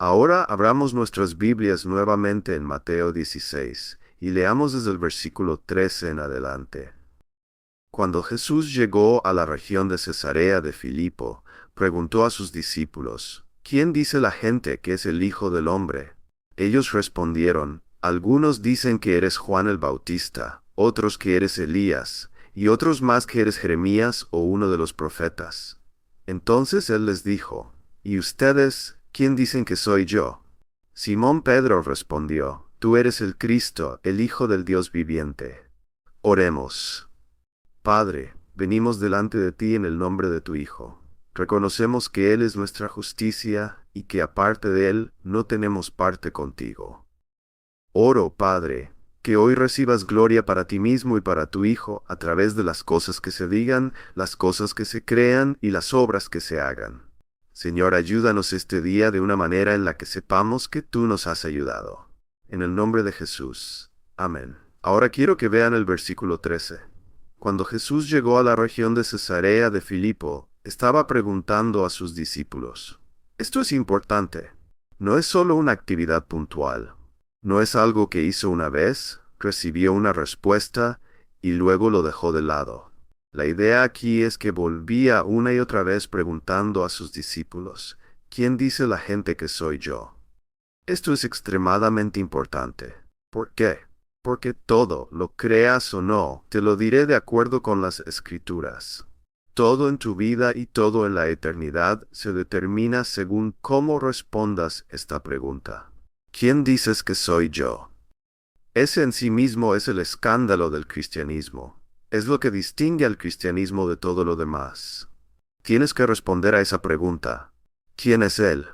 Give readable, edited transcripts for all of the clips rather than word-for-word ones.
Ahora abramos nuestras Biblias nuevamente en Mateo 16 y leamos desde el versículo 13 en adelante. Cuando Jesús llegó a la región de Cesarea de Filipo, preguntó a sus discípulos, ¿quién dice la gente que es el Hijo del Hombre? Ellos respondieron, algunos dicen que eres Juan el Bautista, otros que eres Elías, y otros más que eres Jeremías o uno de los profetas. Entonces él les dijo, ¿y ustedes, quién dicen que soy yo? Simón Pedro respondió, tú eres el Cristo, el Hijo del Dios viviente. Oremos. Padre, venimos delante de ti en el nombre de tu Hijo. Reconocemos que Él es nuestra justicia y que aparte de Él no tenemos parte contigo. Oro, Padre, que hoy recibas gloria para ti mismo y para tu Hijo a través de las cosas que se digan, las cosas que se crean y las obras que se hagan. Señor, ayúdanos este día de una manera en la que sepamos que tú nos has ayudado. En el nombre de Jesús. Amén. Ahora quiero que vean el versículo 13. Cuando Jesús llegó a la región de Cesarea de Filipo, estaba preguntando a sus discípulos. Esto es importante. No es solo una actividad puntual. No es algo que hizo una vez, recibió una respuesta y luego lo dejó de lado. La idea aquí es que volvía una y otra vez preguntando a sus discípulos, ¿quién dice la gente que soy yo? Esto es extremadamente importante. ¿Por qué? Porque todo, lo creas o no, te lo diré de acuerdo con las Escrituras. Todo en tu vida y todo en la eternidad se determina según cómo respondas esta pregunta. ¿Quién dices que soy yo? Ese en sí mismo es el escándalo del cristianismo. Es lo que distingue al cristianismo de todo lo demás. Tienes que responder a esa pregunta. ¿Quién es Él?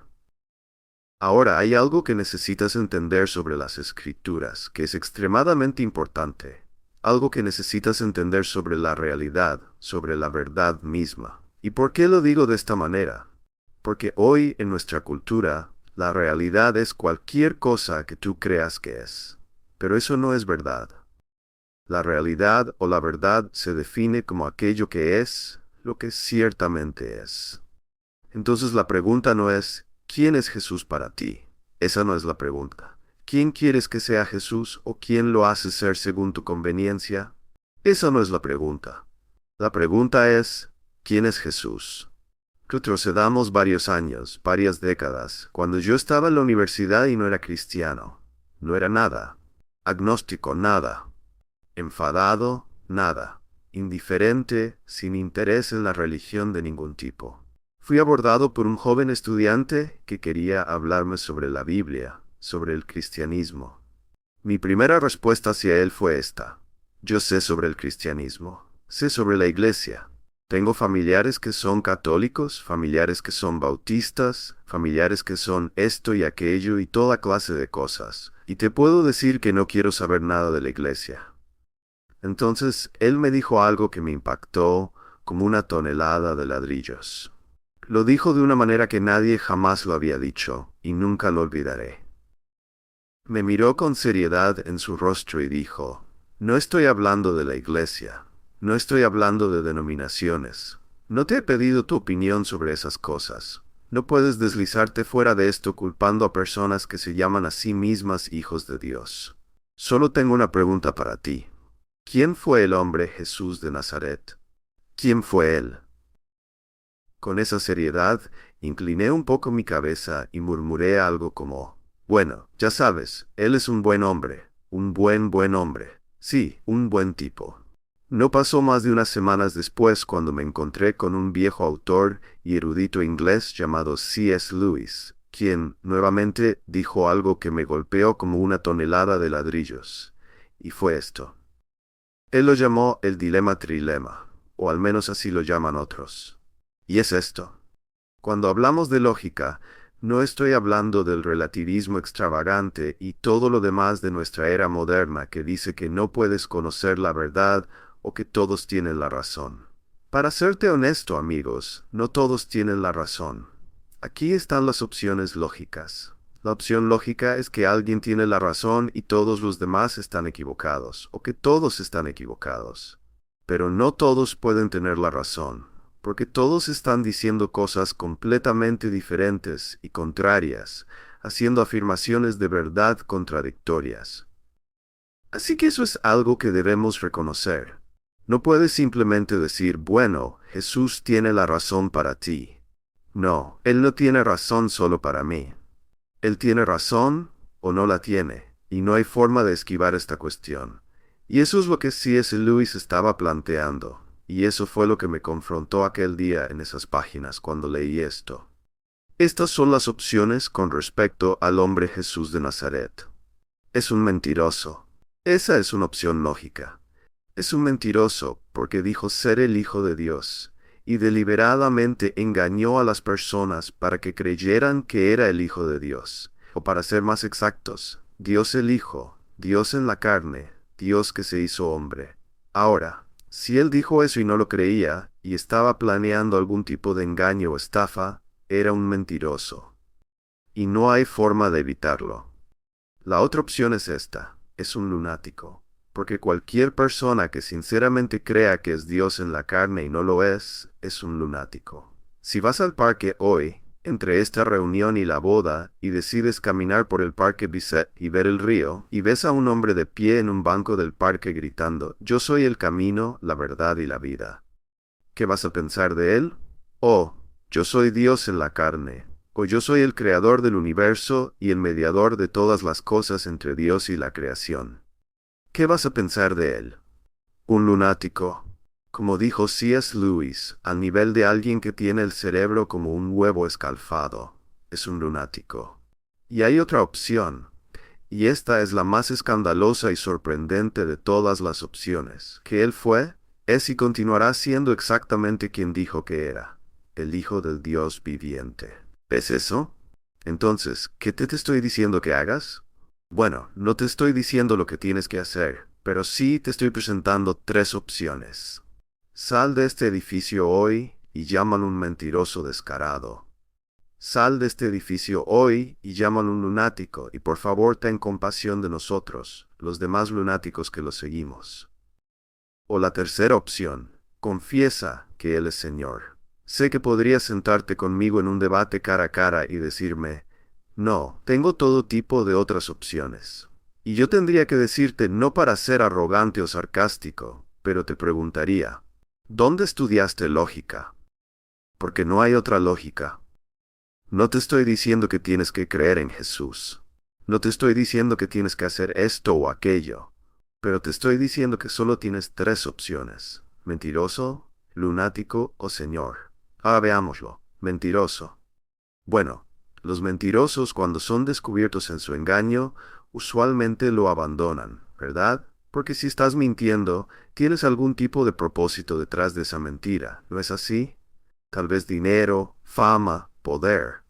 Ahora, hay algo que necesitas entender sobre las Escrituras, que es extremadamente importante. Algo que necesitas entender sobre la realidad, sobre la verdad misma. ¿Y por qué lo digo de esta manera? Porque hoy, en nuestra cultura, la realidad es cualquier cosa que tú creas que es. Pero eso no es verdad. La realidad o la verdad se define como aquello que es, lo que ciertamente es. Entonces la pregunta no es, ¿quién es Jesús para ti? Esa no es la pregunta. ¿Quién quieres que sea Jesús o quién lo hace ser según tu conveniencia? Esa no es la pregunta. La pregunta es, ¿quién es Jesús? Retrocedamos varios años, varias décadas, cuando yo estaba en la universidad y no era cristiano. No era nada. Agnóstico, nada. Enfadado, nada. Indiferente, sin interés en la religión de ningún tipo. Fui abordado por un joven estudiante que quería hablarme sobre la Biblia, sobre el cristianismo. Mi primera respuesta hacia él fue esta. Yo sé sobre el cristianismo, sé sobre la iglesia. Tengo familiares que son católicos, familiares que son bautistas, familiares que son esto y aquello y toda clase de cosas. Y te puedo decir que no quiero saber nada de la iglesia. Entonces, él me dijo algo que me impactó como una tonelada de ladrillos. Lo dijo de una manera que nadie jamás lo había dicho, y nunca lo olvidaré. Me miró con seriedad en su rostro y dijo, no estoy hablando de la iglesia, no estoy hablando de denominaciones, no te he pedido tu opinión sobre esas cosas. No puedes deslizarte fuera de esto culpando a personas que se llaman a sí mismas hijos de Dios. Solo tengo una pregunta para ti. ¿Quién fue el hombre Jesús de Nazaret? ¿Quién fue él? Con esa seriedad, incliné un poco mi cabeza y murmuré algo como, bueno, ya sabes, él es un buen hombre, un buen hombre. Sí, un buen tipo. No pasó más de unas semanas después cuando me encontré con un viejo autor y erudito inglés llamado C.S. Lewis, quien, nuevamente, dijo algo que me golpeó como una tonelada de ladrillos. Y fue esto. Él lo llamó el dilema trilema, o al menos así lo llaman otros. Y es esto. Cuando hablamos de lógica, no estoy hablando del relativismo extravagante y todo lo demás de nuestra era moderna que dice que no puedes conocer la verdad o que todos tienen la razón. Para serte honesto, amigos, no todos tienen la razón. Aquí están las opciones lógicas. La opción lógica es que alguien tiene la razón y todos los demás están equivocados, o que todos están equivocados. Pero no todos pueden tener la razón, porque todos están diciendo cosas completamente diferentes y contrarias haciendo afirmaciones de verdad contradictorias. Así que eso es algo que debemos reconocer. No puedes simplemente decir, bueno, Jesús tiene la razón para ti. No, Él no tiene razón solo para mí. Él tiene razón o no la tiene, y no hay forma de esquivar esta cuestión. Y eso es lo que C.S. Lewis estaba planteando, y eso fue lo que me confrontó aquel día en esas páginas cuando leí esto. Estas son las opciones con respecto al hombre Jesús de Nazaret. Es un mentiroso. Esa es una opción lógica. Es un mentiroso porque dijo ser el Hijo de Dios, y deliberadamente engañó a las personas para que creyeran que era el Hijo de Dios, o para ser más exactos, Dios el Hijo, Dios en la carne, Dios que se hizo hombre. Ahora, si él dijo eso y no lo creía, y estaba planeando algún tipo de engaño o estafa, era un mentiroso. Y no hay forma de evitarlo. La otra opción es esta, es un lunático. Porque cualquier persona que sinceramente crea que es Dios en la carne y no lo es un lunático. Si vas al parque hoy, entre esta reunión y la boda, y decides caminar por el Parque Bisset y ver el río, y ves a un hombre de pie en un banco del parque gritando, «Yo soy el camino, la verdad y la vida». ¿Qué vas a pensar de él? Oh, yo soy Dios en la carne. O yo soy el creador del universo y el mediador de todas las cosas entre Dios y la creación. ¿Qué vas a pensar de él? Un lunático. Como dijo C.S. Lewis, al nivel de alguien que tiene el cerebro como un huevo escalfado. Es un lunático. Y hay otra opción. Y esta es la más escandalosa y sorprendente de todas las opciones. Que él fue, es y continuará siendo exactamente quien dijo que era. El Hijo del Dios viviente. ¿Ves eso? Entonces, ¿qué te estoy diciendo que hagas? Bueno, no te estoy diciendo lo que tienes que hacer, pero sí te estoy presentando 3 opciones. Sal de este edificio hoy y llámalo un mentiroso descarado. Sal de este edificio hoy y llámalo un lunático, y por favor ten compasión de nosotros, los demás lunáticos que lo seguimos. O la tercera opción, confiesa que Él es Señor. Sé que podrías sentarte conmigo en un debate cara a cara y decirme, no, tengo todo tipo de otras opciones. Y yo tendría que decirte no para ser arrogante o sarcástico, pero te preguntaría, ¿dónde estudiaste lógica? Porque no hay otra lógica. No te estoy diciendo que tienes que creer en Jesús. No te estoy diciendo que tienes que hacer esto o aquello. Pero te estoy diciendo que solo tienes 3 opciones. Mentiroso, lunático o Señor. Ahora veámoslo. Mentiroso. Bueno, los mentirosos cuando son descubiertos en su engaño, usualmente lo abandonan, ¿verdad? Porque si estás mintiendo, tienes algún tipo de propósito detrás de esa mentira, ¿no es así? Tal vez dinero, fama, poder.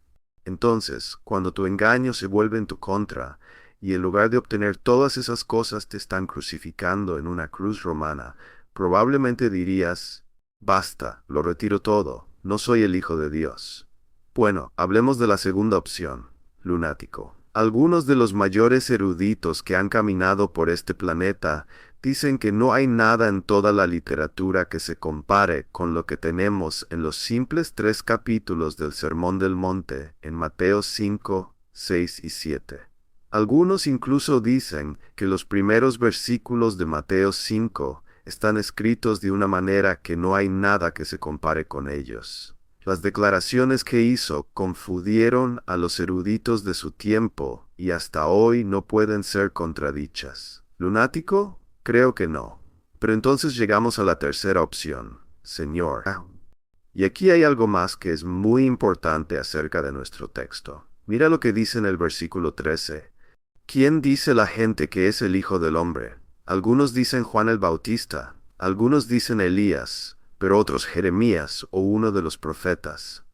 Entonces, cuando tu engaño se vuelve en tu contra, y en lugar de obtener todas esas cosas te están crucificando en una cruz romana, probablemente dirías, basta, lo retiro todo, no soy el Hijo de Dios. Bueno, hablemos de la segunda opción, lunático. Algunos de los mayores eruditos que han caminado por este planeta dicen que no hay nada en toda la literatura que se compare con lo que tenemos en los simples 3 capítulos del Sermón del Monte en Mateo 5, 6 y 7. Algunos incluso dicen que los primeros versículos de Mateo 5 están escritos de una manera que no hay nada que se compare con ellos. Las declaraciones que hizo confundieron a los eruditos de su tiempo y hasta hoy no pueden ser contradichas. ¿Lunático? Creo que no. Pero entonces llegamos a la tercera opción, Señor. Y aquí hay algo más que es muy importante acerca de nuestro texto. Mira lo que dice en el versículo 13. ¿Quién dice la gente que es el Hijo del Hombre? Algunos dicen Juan el Bautista, algunos dicen Elías, pero otros Jeremías o uno de los profetas.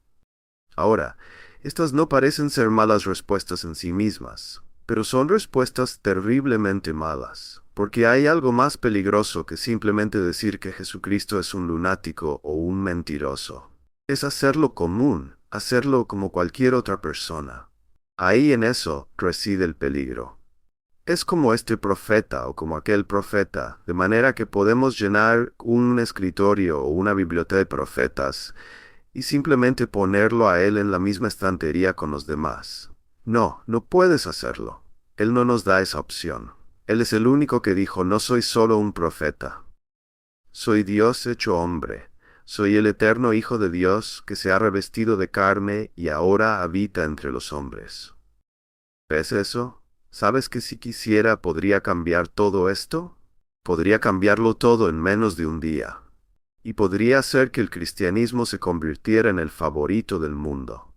Ahora, estas no parecen ser malas respuestas en sí mismas, pero son respuestas terriblemente malas, porque hay algo más peligroso que simplemente decir que Jesucristo es un lunático o un mentiroso. Es hacerlo común, hacerlo como cualquier otra persona. Ahí en eso reside el peligro. Es como este profeta o como aquel profeta, de manera que podemos llenar un escritorio o una biblioteca de profetas y simplemente ponerlo a él en la misma estantería con los demás. No, no puedes hacerlo. Él no nos da esa opción. Él es el único que dijo, no soy solo un profeta. Soy Dios hecho hombre. Soy el eterno Hijo de Dios que se ha revestido de carne y ahora habita entre los hombres. ¿Ves eso? ¿Sabes que si quisiera podría cambiar todo esto? Podría cambiarlo todo en menos de un día. Y podría hacer que el cristianismo se convirtiera en el favorito del mundo.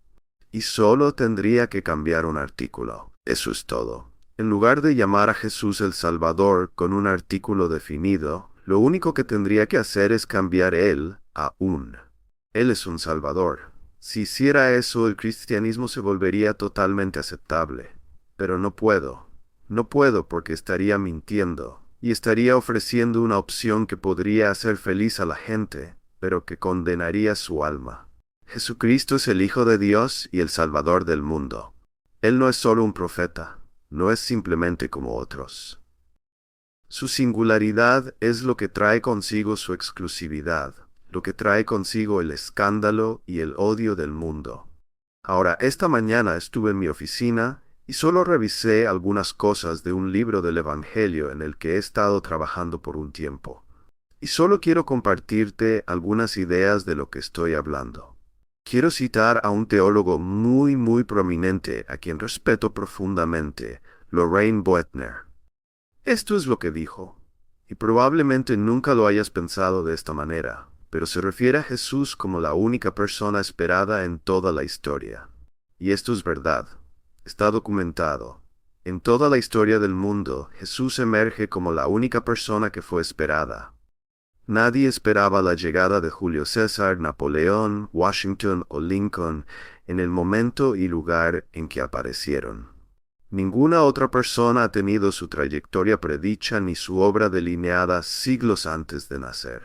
Y solo tendría que cambiar un artículo. Eso es todo. En lugar de llamar a Jesús el Salvador con un artículo definido, lo único que tendría que hacer es cambiar él a un. Él es un Salvador. Si hiciera eso, el cristianismo se volvería totalmente aceptable. Pero no puedo. No puedo porque estaría mintiendo, y estaría ofreciendo una opción que podría hacer feliz a la gente, pero que condenaría su alma. Jesucristo es el Hijo de Dios y el Salvador del mundo. Él no es solo un profeta, no es simplemente como otros. Su singularidad es lo que trae consigo su exclusividad, lo que trae consigo el escándalo y el odio del mundo. Ahora, esta mañana estuve en mi oficina y solo revisé algunas cosas de un libro del Evangelio en el que he estado trabajando por un tiempo. Y solo quiero compartirte algunas ideas de lo que estoy hablando. Quiero citar a un teólogo muy prominente a quien respeto profundamente, Loraine Boettner. Esto es lo que dijo, y probablemente nunca lo hayas pensado de esta manera, pero se refiere a Jesús como la única persona esperada en toda la historia. Y esto es verdad, está documentado. En toda la historia del mundo, Jesús emerge como la única persona que fue esperada. Nadie esperaba la llegada de Julio César, Napoleón, Washington o Lincoln en el momento y lugar en que aparecieron. Ninguna otra persona ha tenido su trayectoria predicha ni su obra delineada siglos antes de nacer.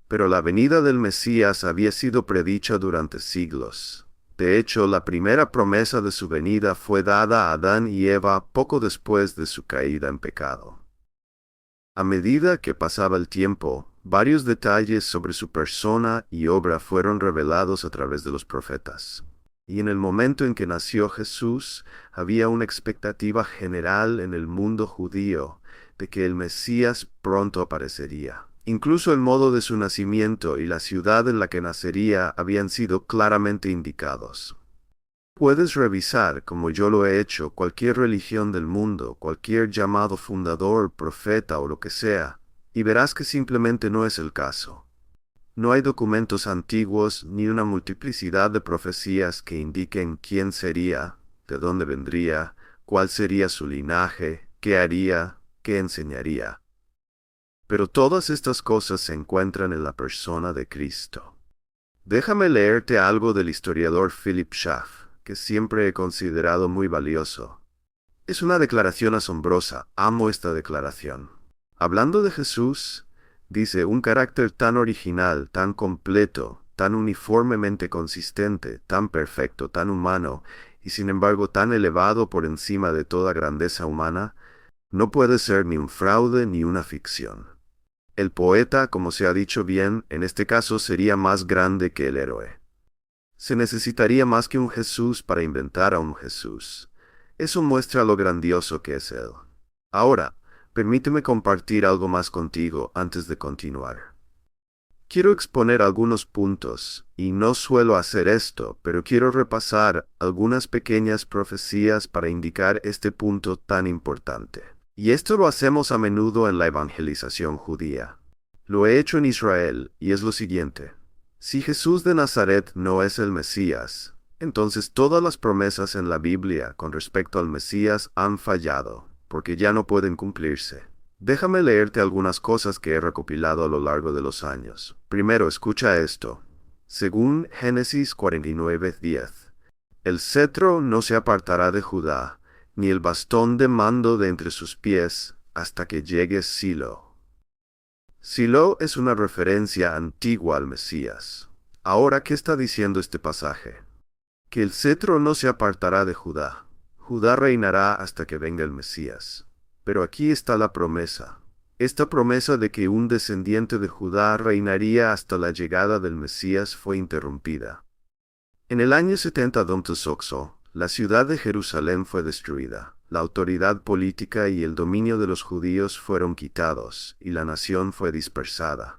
Pero la venida del Mesías había sido predicha durante siglos. De hecho, la primera promesa de su venida fue dada a Adán y Eva poco después de su caída en pecado. A medida que pasaba el tiempo, varios detalles sobre su persona y obra fueron revelados a través de los profetas. Y en el momento en que nació Jesús, había una expectativa general en el mundo judío de que el Mesías pronto aparecería. Incluso el modo de su nacimiento y la ciudad en la que nacería habían sido claramente indicados. Puedes revisar, como yo lo he hecho, cualquier religión del mundo, cualquier llamado fundador, profeta o lo que sea, y verás que simplemente no es el caso. No hay documentos antiguos ni una multiplicidad de profecías que indiquen quién sería, de dónde vendría, cuál sería su linaje, qué haría, qué enseñaría. Pero todas estas cosas se encuentran en la persona de Cristo. Déjame leerte algo del historiador Philip Schaff, que siempre he considerado muy valioso. Es una declaración asombrosa, amo esta declaración. Hablando de Jesús, dice, un carácter tan original, tan completo, tan uniformemente consistente, tan perfecto, tan humano, y sin embargo tan elevado por encima de toda grandeza humana, no puede ser ni un fraude ni una ficción. El poeta, como se ha dicho bien, en este caso sería más grande que el héroe. Se necesitaría más que un Jesús para inventar a un Jesús. Eso muestra lo grandioso que es Él. Ahora, permíteme compartir algo más contigo antes de continuar. Quiero exponer algunos puntos, y no suelo hacer esto, pero quiero repasar algunas pequeñas profecías para indicar este punto tan importante. Y esto lo hacemos a menudo en la evangelización judía. Lo he hecho en Israel, y es lo siguiente. Si Jesús de Nazaret no es el Mesías, entonces todas las promesas en la Biblia con respecto al Mesías han fallado, porque ya no pueden cumplirse. Déjame leerte algunas cosas que he recopilado a lo largo de los años. Primero, escucha esto. Según Génesis 49:10, el cetro no se apartará de Judá, ni el bastón de mando de entre sus pies, hasta que llegue Silo. Silo es una referencia antigua al Mesías. Ahora, ¿qué está diciendo este pasaje? Que el cetro no se apartará de Judá. Judá reinará hasta que venga el Mesías. Pero aquí está la promesa. Esta promesa de que un descendiente de Judá reinaría hasta la llegada del Mesías fue interrumpida. En el año 70 d.C., La ciudad de Jerusalén fue destruida, la autoridad política y el dominio de los judíos fueron quitados, y la nación fue dispersada.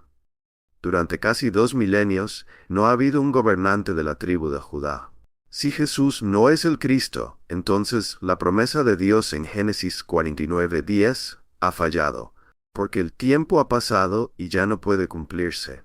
Durante casi 2 milenios, no ha habido un gobernante de la tribu de Judá. Si Jesús no es el Cristo, entonces la promesa de Dios en Génesis 49:10 ha fallado, porque el tiempo ha pasado y ya no puede cumplirse.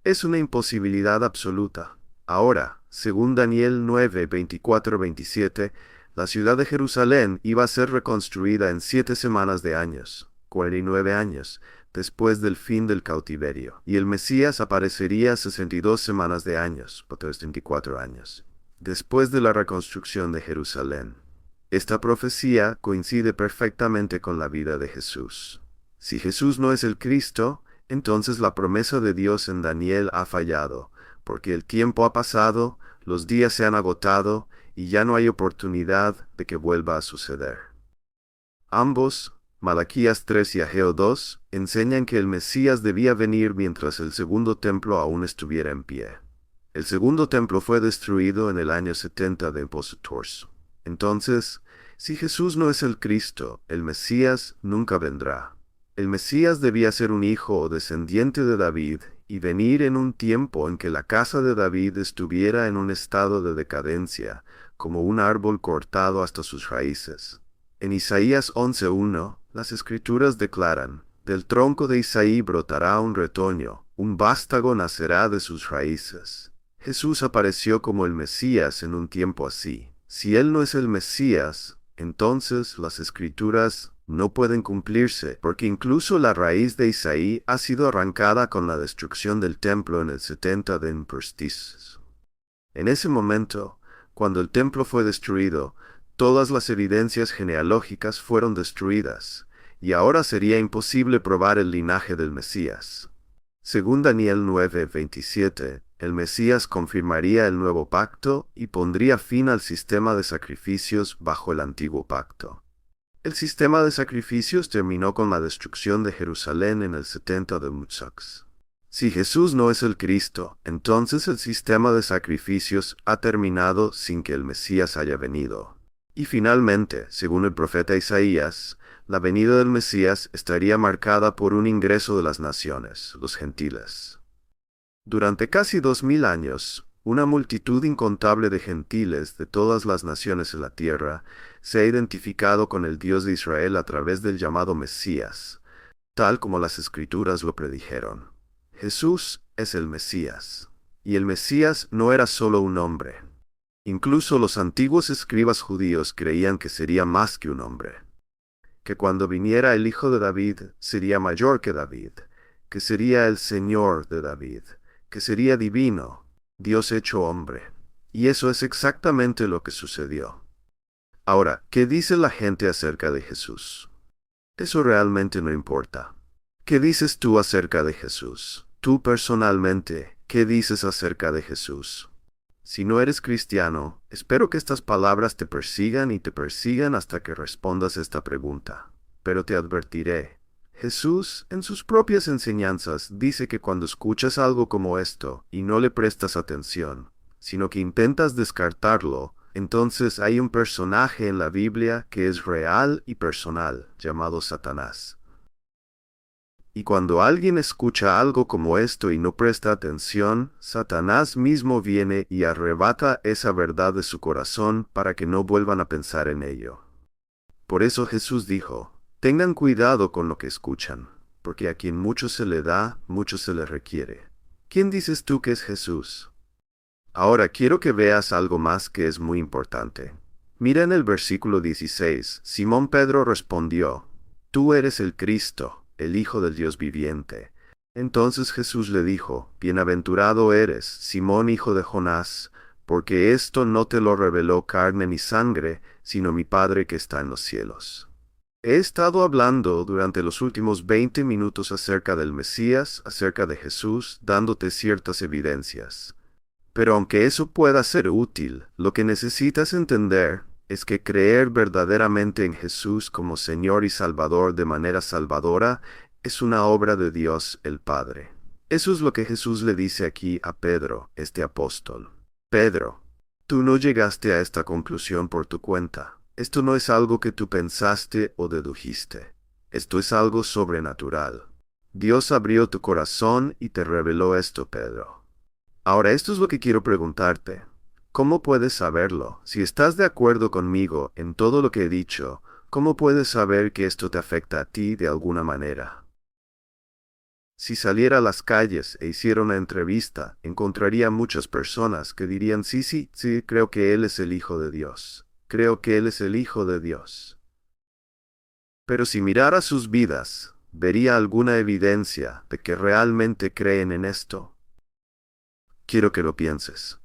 Es una imposibilidad absoluta. Ahora, según Daniel 9:24-27, la ciudad de Jerusalén iba a ser reconstruida en 7 semanas de años, 49 años, después del fin del cautiverio, y el Mesías aparecería 62 semanas de años, 24 años, después de la reconstrucción de Jerusalén. Esta profecía coincide perfectamente con la vida de Jesús. Si Jesús no es el Cristo, entonces la promesa de Dios en Daniel ha fallado, porque el tiempo ha pasado, los días se han agotado, y ya no hay oportunidad de que vuelva a suceder. Ambos, Malaquías 3 y Ageo 2, enseñan que el Mesías debía venir mientras el segundo templo aún estuviera en pie. El segundo templo fue destruido en el año 70 de Impositorso. Entonces, si Jesús no es el Cristo, el Mesías nunca vendrá. El Mesías debía ser un hijo o descendiente de David y venir en un tiempo en que la casa de David estuviera en un estado de decadencia, como un árbol cortado hasta sus raíces. En Isaías 11:1, las Escrituras declaran: «Del tronco de Isaí brotará un retoño, un vástago nacerá de sus raíces». Jesús apareció como el Mesías en un tiempo así. Si Él no es el Mesías, entonces las Escrituras no pueden cumplirse, porque incluso la raíz de Isaí ha sido arrancada con la destrucción del templo en el 70 de Impositorso. En ese momento, cuando el templo fue destruido, todas las evidencias genealógicas fueron destruidas, y ahora sería imposible probar el linaje del Mesías. Según Daniel 9:27, el Mesías confirmaría el nuevo pacto y pondría fin al sistema de sacrificios bajo el antiguo pacto. El sistema de sacrificios terminó con la destrucción de Jerusalén en el 70 de Impositorso. Si Jesús no es el Cristo, entonces el sistema de sacrificios ha terminado sin que el Mesías haya venido. Y finalmente, según el profeta Isaías, la venida del Mesías estaría marcada por un ingreso de las naciones, los gentiles. Durante casi 2000 años, una multitud incontable de gentiles de todas las naciones de la tierra se ha identificado con el Dios de Israel a través del llamado Mesías, tal como las Escrituras lo predijeron. Jesús es el Mesías, y el Mesías no era solo un hombre. Incluso los antiguos escribas judíos creían que sería más que un hombre, que cuando viniera el Hijo de David sería mayor que David, que sería el Señor de David, que sería divino, Dios hecho hombre. Y eso es exactamente lo que sucedió. Ahora, ¿qué dice la gente acerca de Jesús? Eso realmente no importa. ¿Qué dices tú acerca de Jesús? Tú personalmente, ¿qué dices acerca de Jesús? Si no eres cristiano, espero que estas palabras te persigan y te persigan hasta que respondas esta pregunta. Pero te advertiré. Jesús, en sus propias enseñanzas, dice que cuando escuchas algo como esto y no le prestas atención, sino que intentas descartarlo, entonces hay un personaje en la Biblia que es real y personal, llamado Satanás. Y cuando alguien escucha algo como esto y no presta atención, Satanás mismo viene y arrebata esa verdad de su corazón para que no vuelvan a pensar en ello. Por eso Jesús dijo: tengan cuidado con lo que escuchan, porque a quien mucho se le da, mucho se le requiere. ¿Quién dices tú que es Jesús? Ahora quiero que veas algo más que es muy importante. Mira en el versículo 16, Simón Pedro respondió: tú eres el Cristo, el Hijo del Dios viviente. Entonces Jesús le dijo: bienaventurado eres, Simón hijo de Jonás, porque esto no te lo reveló carne ni sangre, sino mi Padre que está en los cielos. He estado hablando durante los últimos 20 minutos acerca del Mesías, acerca de Jesús, dándote ciertas evidencias. Pero aunque eso pueda ser útil, lo que necesitas entender es que creer verdaderamente en Jesús como Señor y Salvador de manera salvadora es una obra de Dios el Padre. Eso es lo que Jesús le dice aquí a Pedro, este apóstol. Pedro, Tú no llegaste a esta conclusión por tu cuenta. Esto no es algo que tú pensaste o dedujiste. Esto es algo sobrenatural. Dios abrió tu corazón y te reveló esto, Pedro. Ahora, esto es lo que quiero preguntarte. ¿Cómo puedes saberlo? Si estás de acuerdo conmigo en todo lo que he dicho, ¿cómo puedes saber que esto te afecta a ti de alguna manera? Si saliera a las calles e hiciera una entrevista, encontraría muchas personas que dirían, sí, sí, sí, creo que Él es el Hijo de Dios. Creo que Él es el Hijo de Dios. Pero si mirara sus vidas, ¿vería alguna evidencia de que realmente creen en esto? Quiero que lo pienses.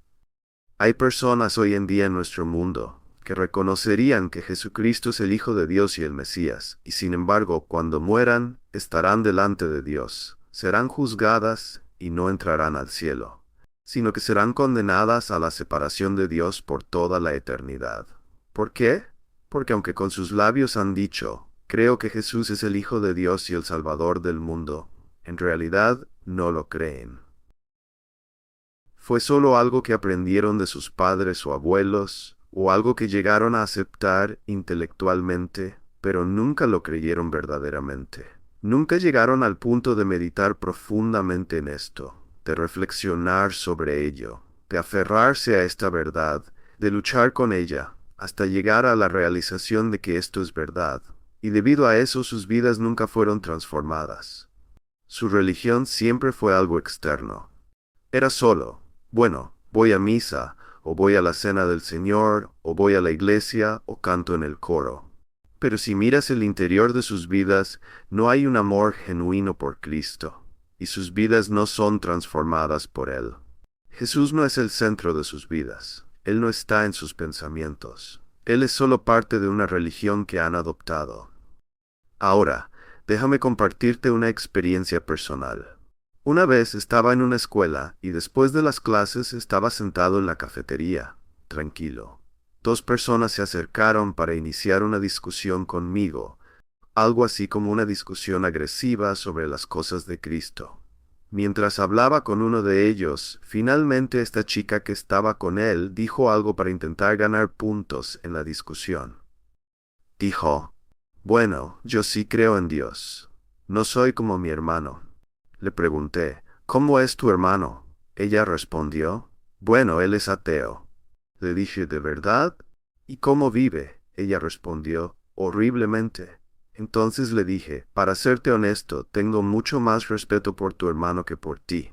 Hay personas hoy en día en nuestro mundo que reconocerían que Jesucristo es el Hijo de Dios y el Mesías, y sin embargo, cuando mueran, estarán delante de Dios, serán juzgadas y no entrarán al cielo, sino que serán condenadas a la separación de Dios por toda la eternidad. ¿Por qué? Porque aunque con sus labios han dicho, creo que Jesús es el Hijo de Dios y el Salvador del mundo, en realidad no lo creen. Fue solo algo que aprendieron de sus padres o abuelos, o algo que llegaron a aceptar intelectualmente, pero nunca lo creyeron verdaderamente. Nunca llegaron al punto de meditar profundamente en esto, de reflexionar sobre ello, de aferrarse a esta verdad, de luchar con ella, hasta llegar a la realización de que esto es verdad, y debido a eso sus vidas nunca fueron transformadas. Su religión siempre fue algo externo. Era solo, bueno, voy a misa, o voy a la cena del Señor, o voy a la iglesia, o canto en el coro. Pero si miras el interior de sus vidas, no hay un amor genuino por Cristo, y sus vidas no son transformadas por Él. Jesús no es el centro de sus vidas, Él no está en sus pensamientos. Él es solo parte de una religión que han adoptado. Ahora, déjame compartirte una experiencia personal. Una vez estaba en una escuela y después de las clases estaba sentado en la cafetería, tranquilo. Dos personas se acercaron para iniciar una discusión conmigo, algo así como una discusión agresiva sobre las cosas de Cristo. Mientras hablaba con uno de ellos, finalmente esta chica que estaba con él dijo algo para intentar ganar puntos en la discusión. Dijo, bueno, yo sí creo en Dios. No soy como mi hermano. Le pregunté, ¿cómo es tu hermano? Ella respondió, bueno, él es ateo. Le dije, ¿de verdad? ¿Y cómo vive? Ella respondió, horriblemente. Entonces le dije, para serte honesto, tengo mucho más respeto por tu hermano que por ti.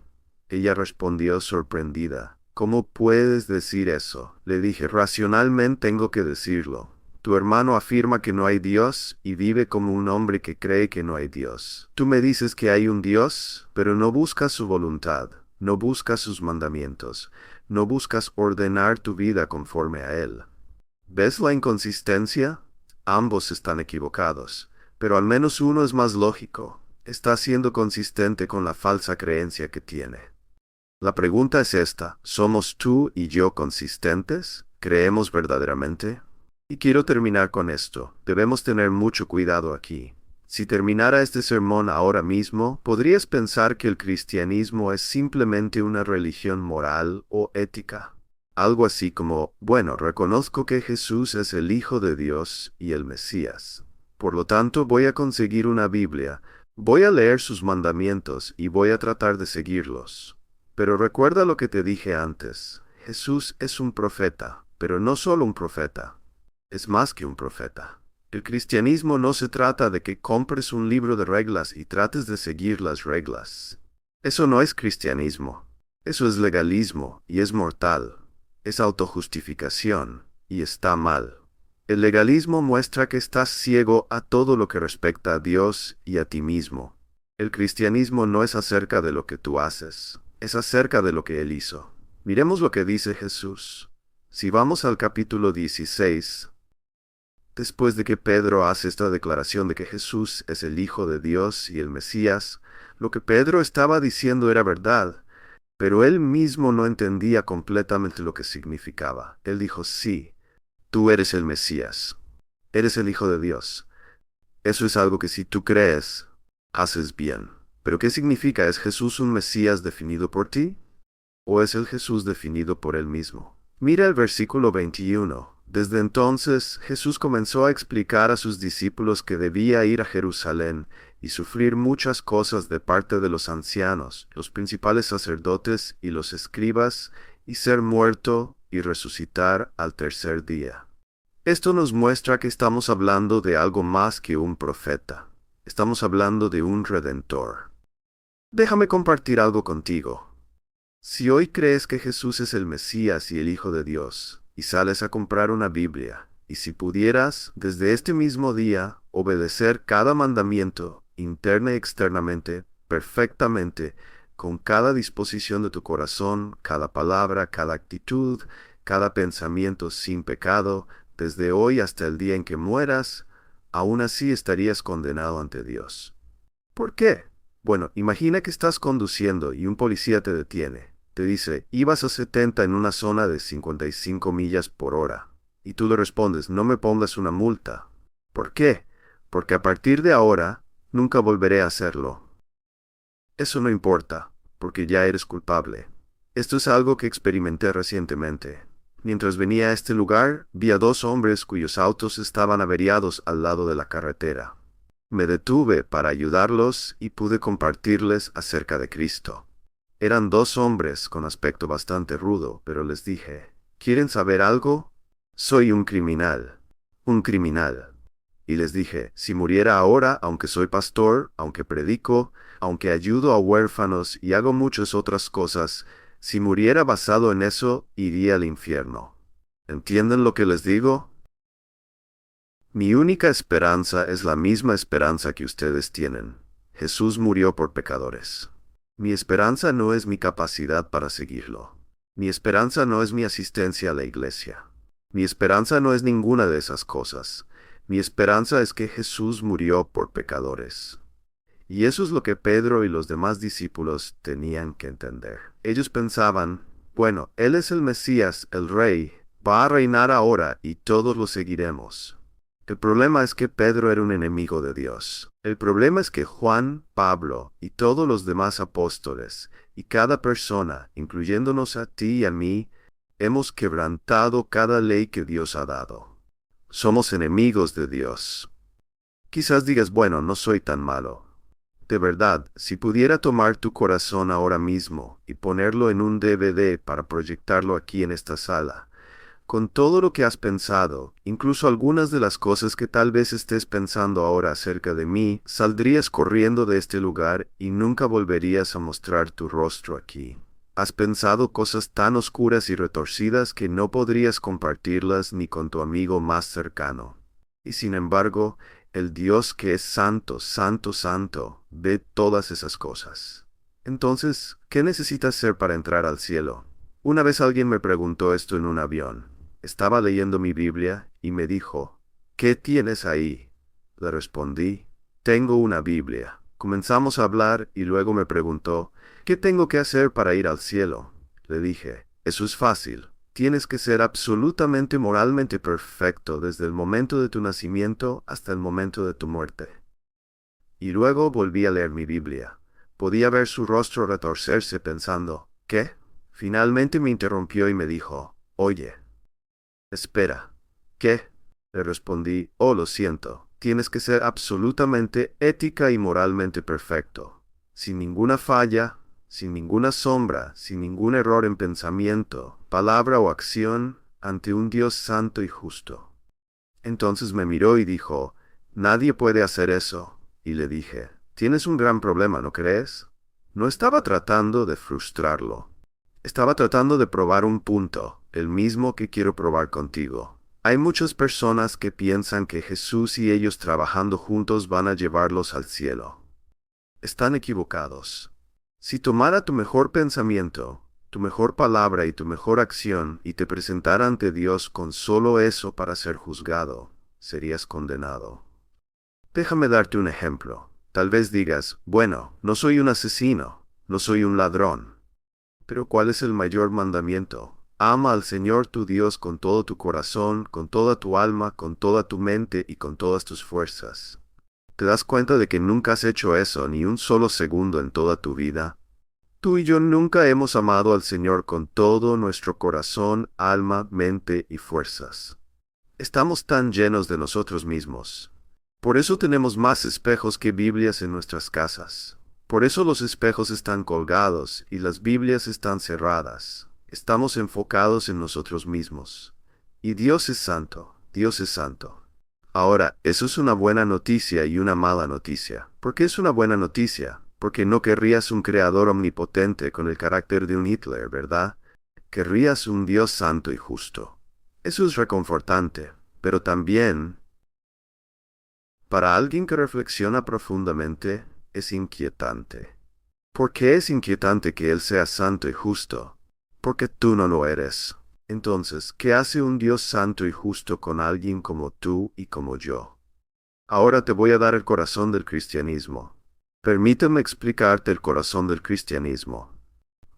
Ella respondió sorprendida, ¿cómo puedes decir eso? Le dije, racionalmente tengo que decirlo. Tu hermano afirma que no hay Dios y vive como un hombre que cree que no hay Dios. Tú me dices que hay un Dios, pero no buscas su voluntad, no buscas sus mandamientos, no buscas ordenar tu vida conforme a Él. ¿Ves la inconsistencia? Ambos están equivocados, pero al menos uno es más lógico. Está siendo consistente con la falsa creencia que tiene. La pregunta es esta, ¿somos tú y yo consistentes? ¿Creemos verdaderamente? Y quiero terminar con esto. Debemos tener mucho cuidado aquí. Si terminara este sermón ahora mismo, podrías pensar que el cristianismo es simplemente una religión moral o ética. Algo así como, bueno, reconozco que Jesús es el Hijo de Dios y el Mesías. Por lo tanto, voy a conseguir una Biblia, voy a leer sus mandamientos y voy a tratar de seguirlos. Pero recuerda lo que te dije antes. Jesús es un profeta, pero no solo un profeta. Es más que un profeta. El cristianismo no se trata de que compres un libro de reglas y trates de seguir las reglas. Eso no es cristianismo. Eso es legalismo y es mortal. Es autojustificación y está mal. El legalismo muestra que estás ciego a todo lo que respecta a Dios y a ti mismo. El cristianismo no es acerca de lo que tú haces, es acerca de lo que Él hizo. Miremos lo que dice Jesús. Si vamos al capítulo 16, después de que Pedro hace esta declaración de que Jesús es el Hijo de Dios y el Mesías, lo que Pedro estaba diciendo era verdad, pero él mismo no entendía completamente lo que significaba. Él dijo, sí, tú eres el Mesías, eres el Hijo de Dios. Eso es algo que si tú crees, haces bien. ¿Pero qué significa? ¿Es Jesús un Mesías definido por ti? ¿O es el Jesús definido por él mismo? Mira el versículo 21. Desde entonces Jesús comenzó a explicar a sus discípulos que debía ir a Jerusalén y sufrir muchas cosas de parte de los ancianos, los principales sacerdotes y los escribas, y ser muerto y resucitar al tercer día. Esto nos muestra que estamos hablando de algo más que un profeta. Estamos hablando de un redentor. Déjame compartir algo contigo. Si hoy crees que Jesús es el Mesías y el Hijo de Dios, y sales a comprar una Biblia, y si pudieras, desde este mismo día, obedecer cada mandamiento, interna y externamente, perfectamente, con cada disposición de tu corazón, cada palabra, cada actitud, cada pensamiento sin pecado, desde hoy hasta el día en que mueras, aún así estarías condenado ante Dios. ¿Por qué? Bueno, imagina que estás conduciendo y un policía te detiene. Te dice, ibas a 70 en una zona de 55 millas por hora. Y tú le respondes, no me pongas una multa. ¿Por qué? Porque a partir de ahora, nunca volveré a hacerlo. Eso no importa, porque ya eres culpable. Esto es algo que experimenté recientemente. Mientras venía a este lugar, vi a dos hombres cuyos autos estaban averiados al lado de la carretera. Me detuve para ayudarlos y pude compartirles acerca de Cristo. Eran dos hombres con aspecto bastante rudo, pero les dije, ¿quieren saber algo? Soy un criminal. Un criminal. Y les dije, si muriera ahora, aunque soy pastor, aunque predico, aunque ayudo a huérfanos y hago muchas otras cosas, si muriera basado en eso, iría al infierno. ¿Entienden lo que les digo? Mi única esperanza es la misma esperanza que ustedes tienen. Jesús murió por pecadores. Mi esperanza no es mi capacidad para seguirlo. Mi esperanza no es mi asistencia a la iglesia. Mi esperanza no es ninguna de esas cosas. Mi esperanza es que Jesús murió por pecadores. Y eso es lo que Pedro y los demás discípulos tenían que entender. Ellos pensaban, bueno, Él es el Mesías, el Rey, va a reinar ahora y todos lo seguiremos. El problema es que Pedro era un enemigo de Dios. El problema es que Juan, Pablo y todos los demás apóstoles, y cada persona, incluyéndonos a ti y a mí, hemos quebrantado cada ley que Dios ha dado. Somos enemigos de Dios. Quizás digas, bueno, no soy tan malo. De verdad, si pudiera tomar tu corazón ahora mismo y ponerlo en un DVD para proyectarlo aquí en esta sala, con todo lo que has pensado, incluso algunas de las cosas que tal vez estés pensando ahora acerca de mí, saldrías corriendo de este lugar y nunca volverías a mostrar tu rostro aquí. Has pensado cosas tan oscuras y retorcidas que no podrías compartirlas ni con tu amigo más cercano. Y sin embargo, el Dios que es santo, santo, santo, ve todas esas cosas. Entonces, ¿qué necesitas hacer para entrar al cielo? Una vez alguien me preguntó esto en un avión. Estaba leyendo mi Biblia y me dijo, ¿qué tienes ahí? Le respondí, tengo una Biblia. Comenzamos a hablar y luego me preguntó, ¿qué tengo que hacer para ir al cielo? Le dije, eso es fácil. Tienes que ser absolutamente moralmente perfecto desde el momento de tu nacimiento hasta el momento de tu muerte. Y luego volví a leer mi Biblia. Podía ver su rostro retorcerse pensando, ¿qué? Finalmente me interrumpió y me dijo, oye. Espera. ¿Qué? Le respondí, oh, lo siento. Tienes que ser absolutamente ética y moralmente perfecto. Sin ninguna falla, sin ninguna sombra, sin ningún error en pensamiento, palabra o acción, ante un Dios santo y justo. Entonces me miró y dijo, nadie puede hacer eso. Y le dije, tienes un gran problema, ¿no crees? No estaba tratando de frustrarlo. Estaba tratando de probar un punto, el mismo que quiero probar contigo. Hay muchas personas que piensan que Jesús y ellos trabajando juntos van a llevarlos al cielo. Están equivocados. Si tomara tu mejor pensamiento, tu mejor palabra y tu mejor acción y te presentara ante Dios con solo eso para ser juzgado, serías condenado. Déjame darte un ejemplo. Tal vez digas, bueno, no soy un asesino, no soy un ladrón. Pero ¿cuál es el mayor mandamiento? Ama al Señor tu Dios con todo tu corazón, con toda tu alma, con toda tu mente y con todas tus fuerzas. ¿Te das cuenta de que nunca has hecho eso ni un solo segundo en toda tu vida? Tú y yo nunca hemos amado al Señor con todo nuestro corazón, alma, mente y fuerzas. Estamos tan llenos de nosotros mismos. Por eso tenemos más espejos que Biblias en nuestras casas. Por eso los espejos están colgados y las Biblias están cerradas. Estamos enfocados en nosotros mismos. Y Dios es santo, Dios es santo. Ahora, eso es una buena noticia y una mala noticia. ¿Por qué es una buena noticia? Porque no querrías un creador omnipotente con el carácter de un Hitler, ¿verdad? Querrías un Dios santo y justo. Eso es reconfortante, pero también, para alguien que reflexiona profundamente, es inquietante. ¿Por qué es inquietante que Él sea santo y justo? Porque tú no lo eres. Entonces, ¿qué hace un Dios santo y justo con alguien como tú y como yo? Ahora te voy a dar el corazón del cristianismo. Permíteme explicarte el corazón del cristianismo.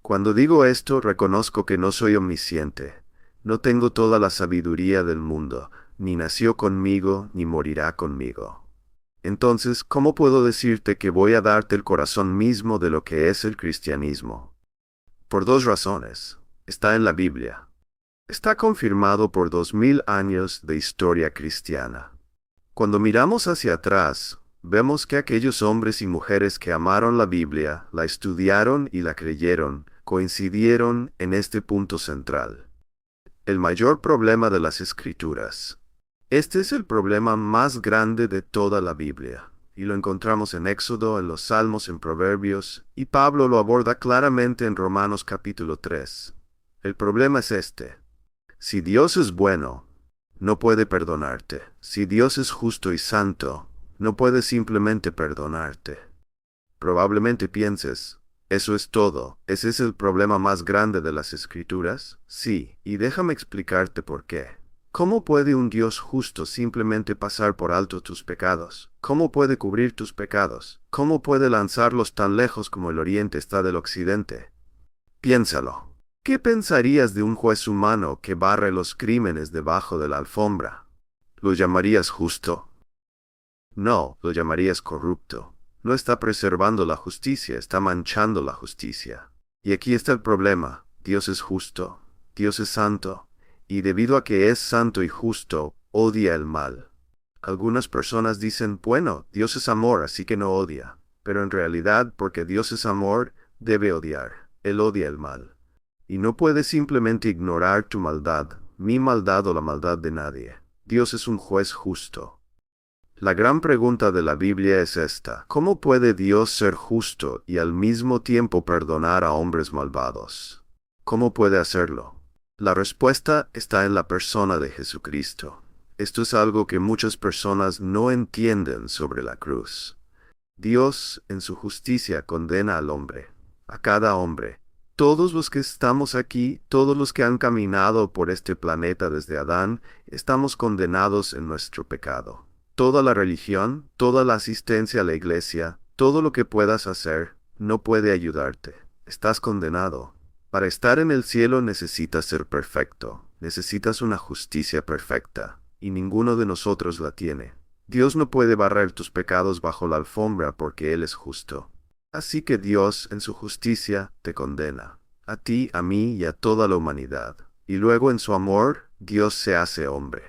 Cuando digo esto, reconozco que no soy omnisciente. No tengo toda la sabiduría del mundo, ni nació conmigo, ni morirá conmigo. Entonces, ¿cómo puedo decirte que voy a darte el corazón mismo de lo que es el cristianismo? Por dos razones. Está en la Biblia. Está confirmado por 2000 años de historia cristiana. Cuando miramos hacia atrás, vemos que aquellos hombres y mujeres que amaron la Biblia, la estudiaron y la creyeron, coincidieron en este punto central. El mayor problema de las Escrituras. Este es el problema más grande de toda la Biblia, y lo encontramos en Éxodo, en los Salmos, en Proverbios, y Pablo lo aborda claramente en Romanos capítulo 3. El problema es este. Si Dios es bueno, no puede perdonarte. Si Dios es justo y santo, no puede simplemente perdonarte. Probablemente pienses, ¿eso es todo? ¿Ese es el problema más grande de las Escrituras? Sí, y déjame explicarte por qué. ¿Cómo puede un Dios justo simplemente pasar por alto tus pecados? ¿Cómo puede cubrir tus pecados? ¿Cómo puede lanzarlos tan lejos como el oriente está del occidente? Piénsalo. ¿Qué pensarías de un juez humano que barre los crímenes debajo de la alfombra? ¿Lo llamarías justo? No, lo llamarías corrupto. No está preservando la justicia, está manchando la justicia. Y aquí está el problema. Dios es justo, Dios es santo, y debido a que es santo y justo, odia el mal. Algunas personas dicen, bueno, Dios es amor, así que no odia. Pero en realidad, porque Dios es amor, debe odiar. Él odia el mal. Y no puede simplemente ignorar tu maldad, mi maldad o la maldad de nadie. Dios es un juez justo. La gran pregunta de la Biblia es esta: ¿cómo puede Dios ser justo y al mismo tiempo perdonar a hombres malvados? ¿Cómo puede hacerlo? La respuesta está en la persona de Jesucristo. Esto es algo que muchas personas no entienden sobre la cruz. Dios, en su justicia, condena al hombre, a cada hombre. Todos los que estamos aquí, todos los que han caminado por este planeta desde Adán, estamos condenados en nuestro pecado. Toda la religión, toda la asistencia a la iglesia, todo lo que puedas hacer, no puede ayudarte. Estás condenado. Para estar en el cielo necesitas ser perfecto. Necesitas una justicia perfecta, y ninguno de nosotros la tiene. Dios no puede barrer tus pecados bajo la alfombra porque Él es justo. Así que Dios, en su justicia, te condena, a ti, a mí y a toda la humanidad. Y luego en su amor, Dios se hace hombre.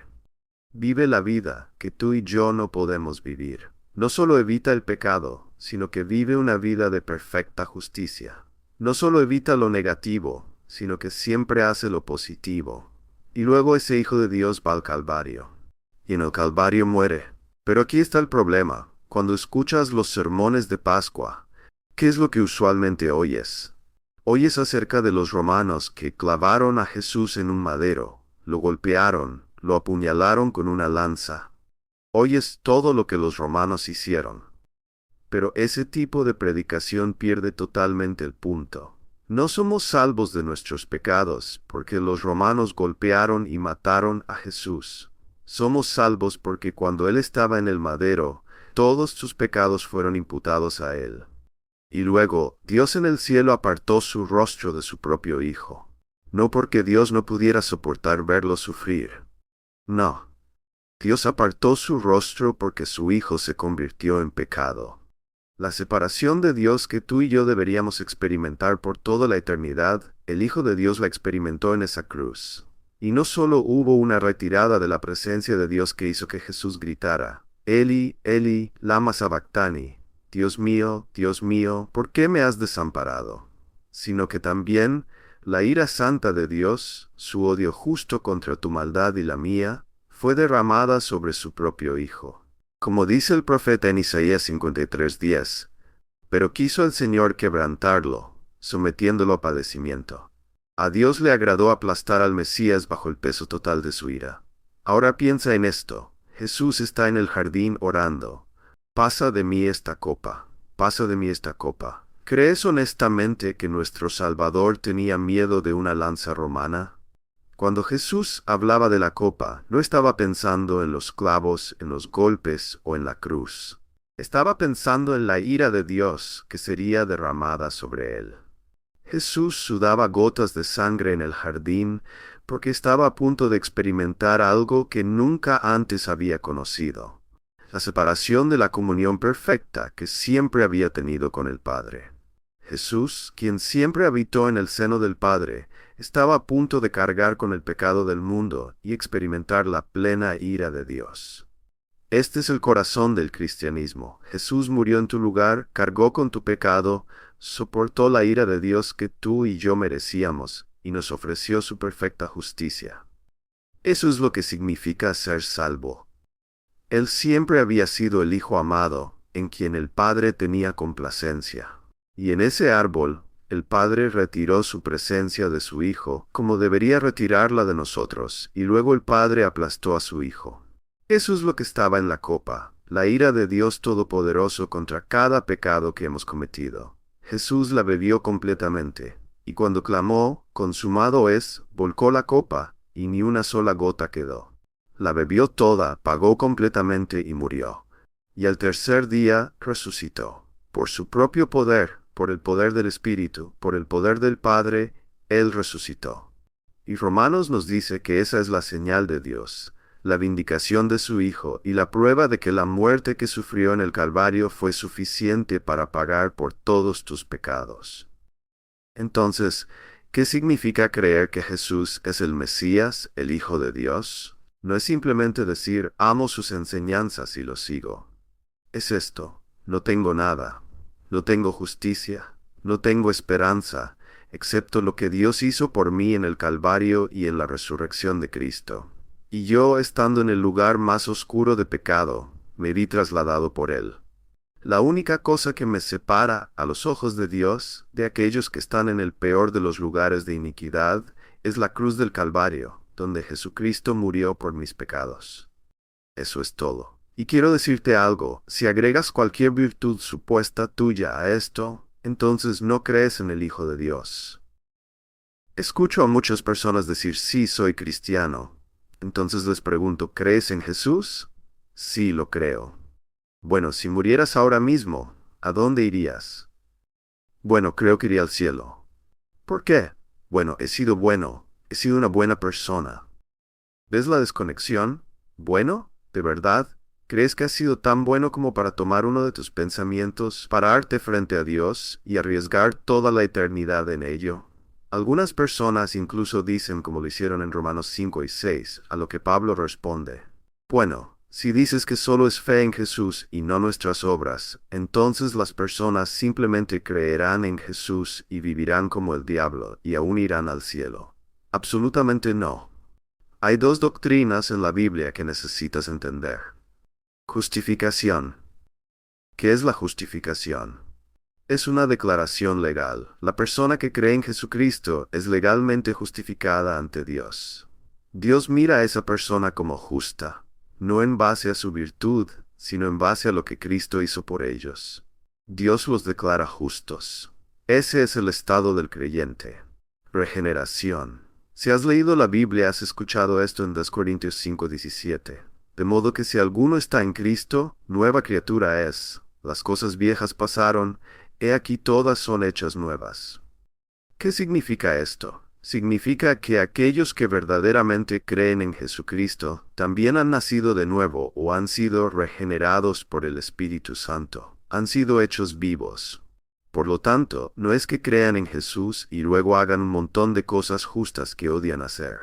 Vive la vida que tú y yo no podemos vivir. No solo evita el pecado, sino que vive una vida de perfecta justicia. No solo evita lo negativo, sino que siempre hace lo positivo. Y luego ese Hijo de Dios va al Calvario. Y en el Calvario muere. Pero aquí está el problema. Cuando escuchas los sermones de Pascua, ¿qué es lo que usualmente oyes? Oyes acerca de los romanos que clavaron a Jesús en un madero, lo golpearon, lo apuñalaron con una lanza. Oyes todo lo que los romanos hicieron. Pero ese tipo de predicación pierde totalmente el punto. No somos salvos de nuestros pecados porque los romanos golpearon y mataron a Jesús. Somos salvos porque cuando Él estaba en el madero, todos sus pecados fueron imputados a Él. Y luego, Dios en el cielo apartó su rostro de su propio Hijo. No porque Dios no pudiera soportar verlo sufrir. No. Dios apartó su rostro porque su Hijo se convirtió en pecado. La separación de Dios que tú y yo deberíamos experimentar por toda la eternidad, el Hijo de Dios la experimentó en esa cruz. Y no solo hubo una retirada de la presencia de Dios que hizo que Jesús gritara, Eli, Eli, lama sabactani, Dios mío, ¿por qué me has desamparado? Sino que también la ira santa de Dios, su odio justo contra tu maldad y la mía, fue derramada sobre su propio Hijo. Como dice el profeta en Isaías 53:10, pero quiso el Señor quebrantarlo, sometiéndolo a padecimiento. A Dios le agradó aplastar al Mesías bajo el peso total de su ira. Ahora piensa en esto. Jesús está en el jardín orando. Pasa de mí esta copa. Pasa de mí esta copa. ¿Crees honestamente que nuestro Salvador tenía miedo de una lanza romana? Cuando Jesús hablaba de la copa, no estaba pensando en los clavos, en los golpes o en la cruz. Estaba pensando en la ira de Dios que sería derramada sobre él. Jesús sudaba gotas de sangre en el jardín porque estaba a punto de experimentar algo que nunca antes había conocido: la separación de la comunión perfecta que siempre había tenido con el Padre. Jesús, quien siempre habitó en el seno del Padre, estaba a punto de cargar con el pecado del mundo y experimentar la plena ira de Dios. Este es el corazón del cristianismo. Jesús murió en tu lugar, cargó con tu pecado, soportó la ira de Dios que tú y yo merecíamos, y nos ofreció su perfecta justicia. Eso es lo que significa ser salvo. Él siempre había sido el Hijo amado, en quien el Padre tenía complacencia. Y en ese árbol, el Padre retiró su presencia de su Hijo, como debería retirarla de nosotros, y luego el Padre aplastó a su Hijo. Eso es lo que estaba en la copa, la ira de Dios Todopoderoso contra cada pecado que hemos cometido. Jesús la bebió completamente, y cuando clamó, consumado es, volcó la copa, y ni una sola gota quedó. La bebió toda, pagó completamente y murió. Y al tercer día resucitó. Por su propio poder, por el poder del Espíritu, por el poder del Padre, Él resucitó. Y Romanos nos dice que esa es la señal de Dios, la vindicación de su Hijo y la prueba de que la muerte que sufrió en el Calvario fue suficiente para pagar por todos tus pecados. Entonces, ¿qué significa creer que Jesús es el Mesías, el Hijo de Dios? No es simplemente decir, amo sus enseñanzas y los sigo. Es esto: no tengo nada, no tengo justicia, no tengo esperanza, excepto lo que Dios hizo por mí en el Calvario y en la resurrección de Cristo. Y yo, estando en el lugar más oscuro de pecado, me vi trasladado por Él. La única cosa que me separa, a los ojos de Dios, de aquellos que están en el peor de los lugares de iniquidad, es la cruz del Calvario, donde Jesucristo murió por mis pecados. Eso es todo. Y quiero decirte algo: si agregas cualquier virtud supuesta tuya a esto, entonces no crees en el Hijo de Dios. Escucho a muchas personas decir, sí, soy cristiano. Entonces les pregunto, ¿crees en Jesús? Sí, lo creo. Bueno, si murieras ahora mismo, ¿a dónde irías? Bueno, creo que iría al cielo. ¿Por qué? Bueno, he sido bueno, he sido una buena persona. ¿Ves la desconexión? ¿Bueno? ¿De verdad? ¿Crees que has sido tan bueno como para tomar uno de tus pensamientos, pararte frente a Dios y arriesgar toda la eternidad en ello? Algunas personas incluso dicen, como lo hicieron en Romanos 5 y 6, a lo que Pablo responde: bueno, si dices que solo es fe en Jesús y no nuestras obras, entonces las personas simplemente creerán en Jesús y vivirán como el diablo y aún irán al cielo. Absolutamente no. Hay dos doctrinas en la Biblia que necesitas entender. Justificación. ¿Qué es la justificación? Es una declaración legal. La persona que cree en Jesucristo es legalmente justificada ante Dios. Dios mira a esa persona como justa, no en base a su virtud, sino en base a lo que Cristo hizo por ellos. Dios los declara justos. Ese es el estado del creyente. Regeneración. Si has leído la Biblia, has escuchado esto en 2 Corintios 5:17. De modo que si alguno está en Cristo, nueva criatura es. Las cosas viejas pasaron, he aquí todas son hechas nuevas. ¿Qué significa esto? Significa que aquellos que verdaderamente creen en Jesucristo también han nacido de nuevo o han sido regenerados por el Espíritu Santo. Han sido hechos vivos. Por lo tanto, no es que crean en Jesús y luego hagan un montón de cosas justas que odian hacer.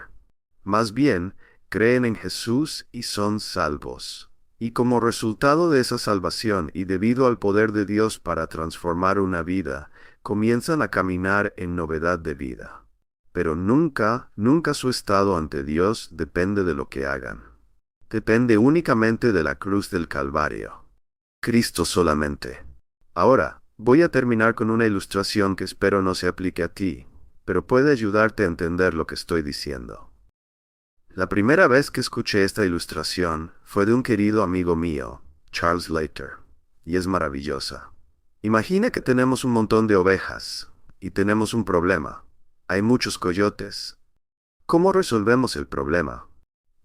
Más bien, creen en Jesús y son salvos. Y como resultado de esa salvación y debido al poder de Dios para transformar una vida, comienzan a caminar en novedad de vida. Pero nunca su estado ante Dios depende de lo que hagan. Depende únicamente de la cruz del Calvario. Cristo solamente. Ahora, voy a terminar con una ilustración que espero no se aplique a ti, pero puede ayudarte a entender lo que estoy diciendo. La primera vez que escuché esta ilustración fue de un querido amigo mío, Charles Later, y es maravillosa. Imagina que tenemos un montón de ovejas, y tenemos un problema. Hay muchos coyotes. ¿Cómo resolvemos el problema?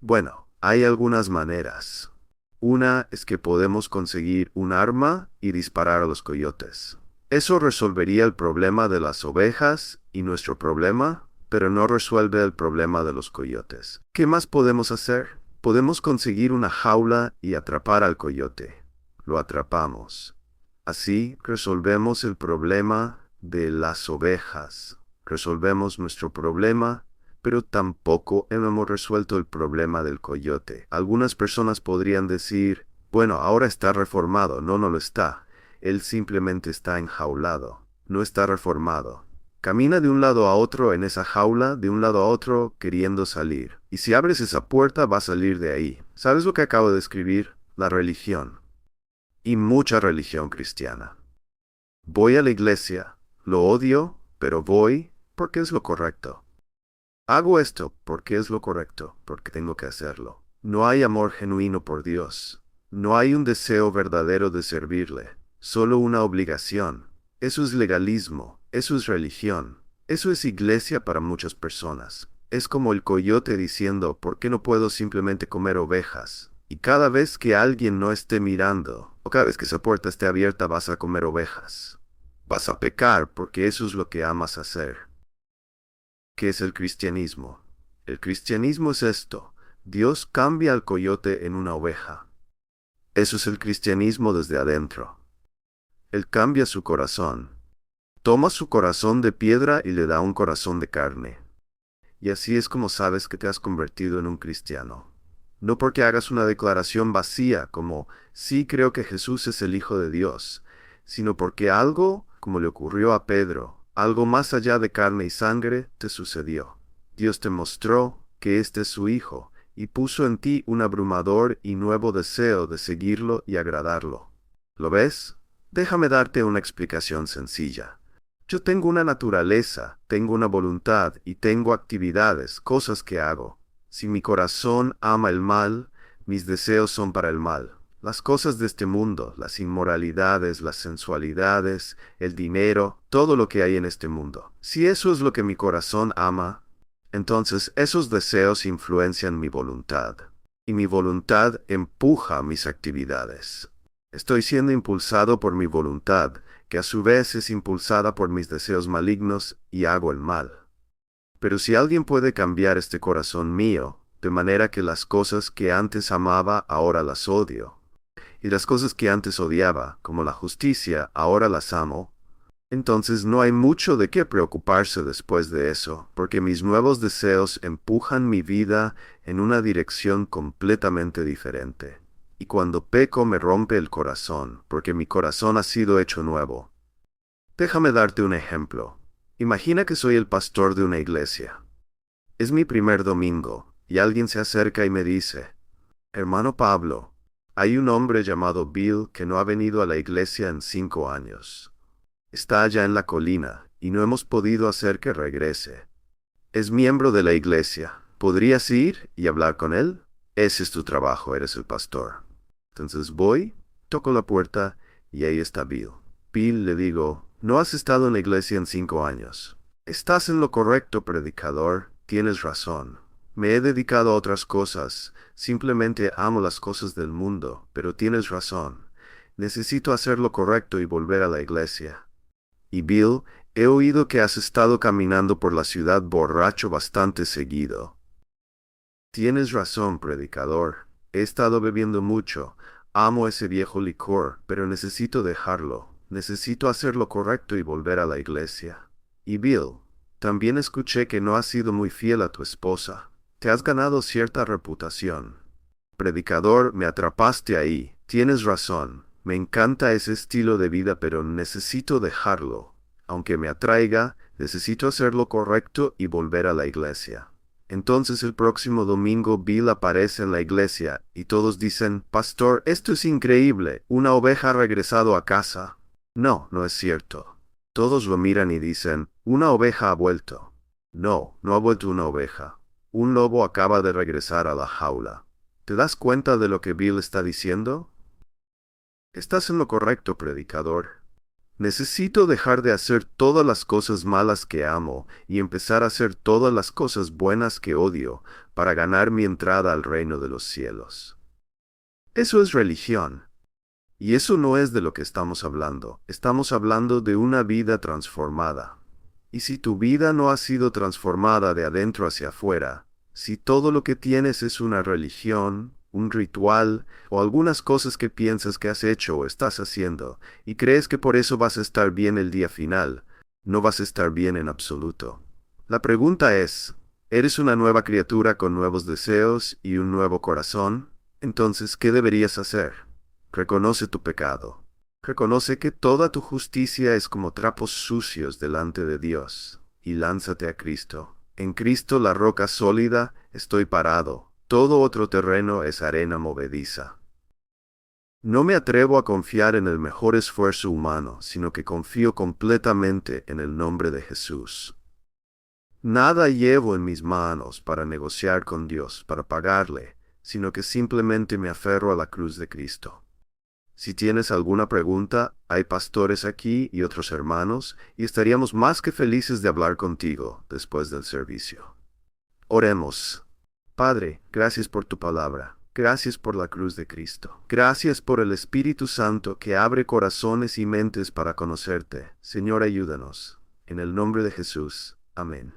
Bueno, hay algunas maneras. Una es que podemos conseguir un arma y disparar a los coyotes. Eso resolvería el problema de las ovejas y nuestro problema, pero no resuelve el problema de los coyotes. ¿Qué más podemos hacer? Podemos conseguir una jaula y atrapar al coyote. Lo atrapamos. Así resolvemos el problema de las ovejas. Resolvemos nuestro problema, pero tampoco hemos resuelto el problema del coyote. Algunas personas podrían decir, bueno, ahora está reformado. No, no lo está. Él simplemente está enjaulado. No está reformado. Camina de un lado a otro en esa jaula, de un lado a otro, queriendo salir. Y si abres esa puerta, va a salir de ahí. ¿Sabes lo que acabo de describir? La religión. Y mucha religión cristiana. Voy a la iglesia. Lo odio, pero voy porque es lo correcto. Hago esto porque es lo correcto, porque tengo que hacerlo. No hay amor genuino por Dios. No hay un deseo verdadero de servirle. Solo una obligación. Eso es legalismo. Eso es religión. Eso es iglesia para muchas personas. Es como el coyote diciendo, ¿por qué no puedo simplemente comer ovejas? Y cada vez que alguien no esté mirando, o cada vez que esa puerta esté abierta, vas a comer ovejas. Vas a pecar porque eso es lo que amas hacer. ¿Qué es el cristianismo? El cristianismo es esto. Dios cambia al coyote en una oveja. Eso es el cristianismo desde adentro. Él cambia su corazón. Toma su corazón de piedra y le da un corazón de carne. Y así es como sabes que te has convertido en un cristiano. No porque hagas una declaración vacía como, sí creo que Jesús es el Hijo de Dios, sino porque algo, como le ocurrió a Pedro, algo más allá de carne y sangre, te sucedió. Dios te mostró que este es su Hijo, y puso en ti un abrumador y nuevo deseo de seguirlo y agradarlo. ¿Lo ves? Déjame darte una explicación sencilla. Yo tengo una naturaleza, tengo una voluntad y tengo actividades, cosas que hago. Si mi corazón ama el mal, mis deseos son para el mal. Las cosas de este mundo, las inmoralidades, las sensualidades, el dinero, todo lo que hay en este mundo. Si eso es lo que mi corazón ama, entonces esos deseos influencian mi voluntad. Y mi voluntad empuja mis actividades. Estoy siendo impulsado por mi voluntad, que a su vez es impulsada por mis deseos malignos y hago el mal. Pero si alguien puede cambiar este corazón mío, de manera que las cosas que antes amaba ahora las odio, y las cosas que antes odiaba, como la justicia, ahora las amo, entonces no hay mucho de qué preocuparse después de eso, porque mis nuevos deseos empujan mi vida en una dirección completamente diferente. Y cuando peco me rompe el corazón, porque mi corazón ha sido hecho nuevo. Déjame darte un ejemplo. Imagina que soy el pastor de una iglesia. Es mi primer domingo, y alguien se acerca y me dice, Hermano Pablo, hay un hombre llamado Bill que no ha venido a la iglesia en 5 años. Está allá en la colina, y no hemos podido hacer que regrese. Es miembro de la iglesia. ¿Podrías ir y hablar con él? Ese es tu trabajo, eres el pastor. Entonces voy, toco la puerta, y ahí está Bill. Bill, le digo, no has estado en la iglesia en 5 años. Estás en lo correcto, predicador, tienes razón. Me he dedicado a otras cosas, simplemente amo las cosas del mundo, pero tienes razón. Necesito hacer lo correcto y volver a la iglesia. Y Bill, he oído que has estado caminando por la ciudad borracho bastante seguido. Tienes razón, predicador. He estado bebiendo mucho. Amo ese viejo licor, pero necesito dejarlo. Necesito hacer lo correcto y volver a la iglesia. Y Bill, también escuché que no has sido muy fiel a tu esposa. Te has ganado cierta reputación. Predicador, me atrapaste ahí. Tienes razón. Me encanta ese estilo de vida, pero necesito dejarlo. Aunque me atraiga, necesito hacer lo correcto y volver a la iglesia. Entonces el próximo domingo Bill aparece en la iglesia y todos dicen, Pastor, esto es increíble, una oveja ha regresado a casa. No, no es cierto. Todos lo miran y dicen, una oveja ha vuelto. No, no ha vuelto una oveja. Un lobo acaba de regresar a la jaula. ¿Te das cuenta de lo que Bill está diciendo? Estás en lo correcto, predicador. Necesito dejar de hacer todas las cosas malas que amo y empezar a hacer todas las cosas buenas que odio para ganar mi entrada al reino de los cielos. Eso es religión. Y eso no es de lo que estamos hablando. Estamos hablando de una vida transformada. Y si tu vida no ha sido transformada de adentro hacia afuera, si todo lo que tienes es una religión, un ritual o algunas cosas que piensas que has hecho o estás haciendo, y crees que por eso vas a estar bien el día final, no vas a estar bien en absoluto. La pregunta es, ¿eres una nueva criatura con nuevos deseos y un nuevo corazón? Entonces, ¿qué deberías hacer? Reconoce tu pecado. Reconoce que toda tu justicia es como trapos sucios delante de Dios, y lánzate a Cristo. En Cristo la roca sólida, estoy parado. Todo otro terreno es arena movediza. No me atrevo a confiar en el mejor esfuerzo humano, sino que confío completamente en el nombre de Jesús. Nada llevo en mis manos para negociar con Dios, para pagarle, sino que simplemente me aferro a la cruz de Cristo. Si tienes alguna pregunta, hay pastores aquí y otros hermanos, y estaríamos más que felices de hablar contigo después del servicio. Oremos. Padre, gracias por tu palabra. Gracias por la cruz de Cristo. Gracias por el Espíritu Santo que abre corazones y mentes para conocerte. Señor, ayúdanos. En el nombre de Jesús. Amén.